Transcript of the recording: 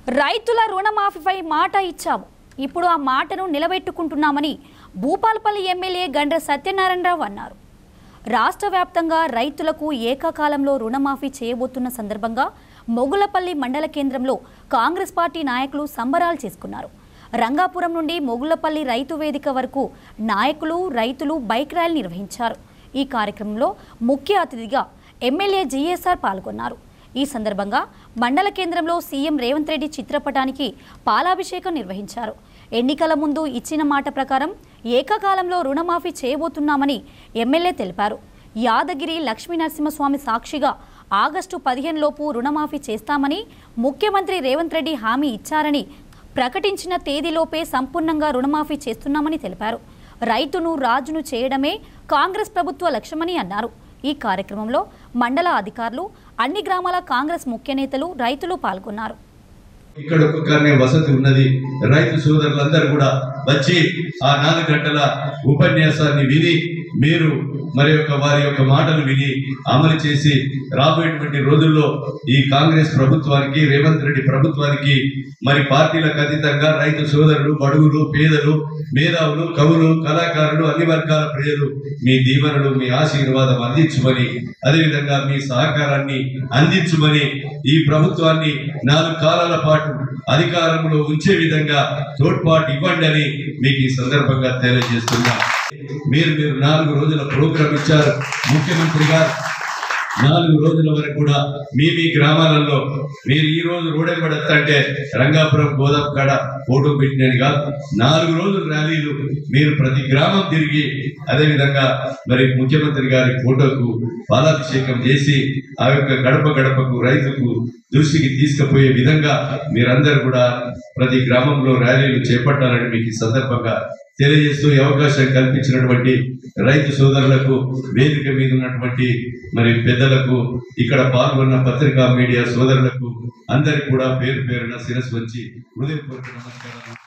రైతుల రుణమాఫీపై మాట ఇచ్చాము. ఇప్పుడు ఆ మాటను నిలబెట్టుకుంటున్నామని భూపాలపల్లి ఎమ్మెల్యే గండ్ర సత్యనారాయణరావు అన్నారు. రాష్ట్ర వ్యాప్తంగా రైతులకు ఏకకాలంలో రుణమాఫీ చేయబోతున్న సందర్భంగా మొగులపల్లి మండల కేంద్రంలో కాంగ్రెస్ పార్టీ నాయకులు సంబరాలు చేసుకున్నారు. రంగాపురం నుండి మొగులపల్లి రైతు వేదిక వరకు నాయకులు, రైతులు బైక్ ర్యాలీ నిర్వహించారు. ఈ కార్యక్రమంలో ముఖ్య అతిథిగా ఎమ్మెల్యే జీఎస్ఆర్ పాల్గొన్నారు. ఈ సందర్భంగా మండల కేంద్రంలో సీఎం రేవంత్ రెడ్డి చిత్రపటానికి పాలాభిషేకం నిర్వహించారు. ఎన్నికల ముందు ఇచ్చిన మాట ప్రకారం ఏకకాలంలో రుణమాఫీ చేయబోతున్నామని ఎమ్మెల్యే తెలిపారు. యాదగిరి లక్ష్మీనరసింహస్వామి సాక్షిగా ఆగస్టు 15 లోపు రుణమాఫీ చేస్తామని ముఖ్యమంత్రి రేవంత్ రెడ్డి హామీ ఇచ్చారని, ప్రకటించిన తేదీలోపే సంపూర్ణంగా రుణమాఫీ చేస్తున్నామని తెలిపారు. రైతును రాజును చేయడమే కాంగ్రెస్ ప్రభుత్వ లక్ష్యమని అన్నారు. ఈ కార్యక్రమంలో మండల అధికారులు, అన్ని గ్రామాల కాంగ్రెస్ ముఖ్య నేతలు, రైతులు పాల్గొన్నారు. ఇక్కడ ఒక్కొక్కరినే వసతి ఉన్నది. రైతు సోదరులందరూ కూడా వచ్చి ఆ 4 గంటల ఉపన్యాసాన్ని విని మీరు వారి యొక్క మాటలు విని అమలు చేసి రాబోయేటువంటి రోజుల్లో ఈ కాంగ్రెస్ ప్రభుత్వానికి, రేవంత్ రెడ్డి ప్రభుత్వానికి పార్టీలకు అతీతంగా రైతు సోదరులు, బడుగులు, పేదలు, మేధావులు, కవులు, కళాకారులు, అన్ని వర్గాల ప్రజలు మీ దీవెనలు, మీ ఆశీర్వాదం అందించమని, అదేవిధంగా మీ సహకారాన్ని అందించమని, ఈ ప్రభుత్వాన్ని 4 కాలాల పాటు అధికారంలో ఉంచే విధంగా తోడ్పాటు ఇవ్వండి అని మీకు ఈ సందర్భంగా తెలియజేస్తున్నా. మీరు 4 రోజుల ప్రోగ్రాం ఇచ్చారు ముఖ్యమంత్రి గారు. 4 రోజుల వరకు కూడా మీ గ్రామాలలో మీరు ఈ రోజు రోడెంబడతంటే రంగాపురం, గోదాం కాడ ఫోటో పెట్టినది కాదు. 4 రోజుల ర్యాలీలు మీరు ప్రతి గ్రామం తిరిగి, అదేవిధంగా ముఖ్యమంత్రి గారి ఫోటోకు పాలాభిషేకం చేసి ఆ యొక్క గడప గడపకు రైతుకు దృష్టికి తీసుకుపోయే విధంగా మీరందరూ కూడా ప్రతి గ్రామంలో ర్యాలీలు చేపట్టాలని మీకు ఈ సందర్భంగా తెలియజేస్తూ, అవకాశం కల్పించినటువంటి రైతు సోదరులకు, వేదిక మీద ఉన్నటువంటి పెద్దలకు, ఇక్కడ పాల్గొన్న పత్రికా మీడియా సోదరులకు అందరికీ కూడా పేరు పేరున శిరస్సు వంచి హృదయపూర్వక నమస్కారాలు.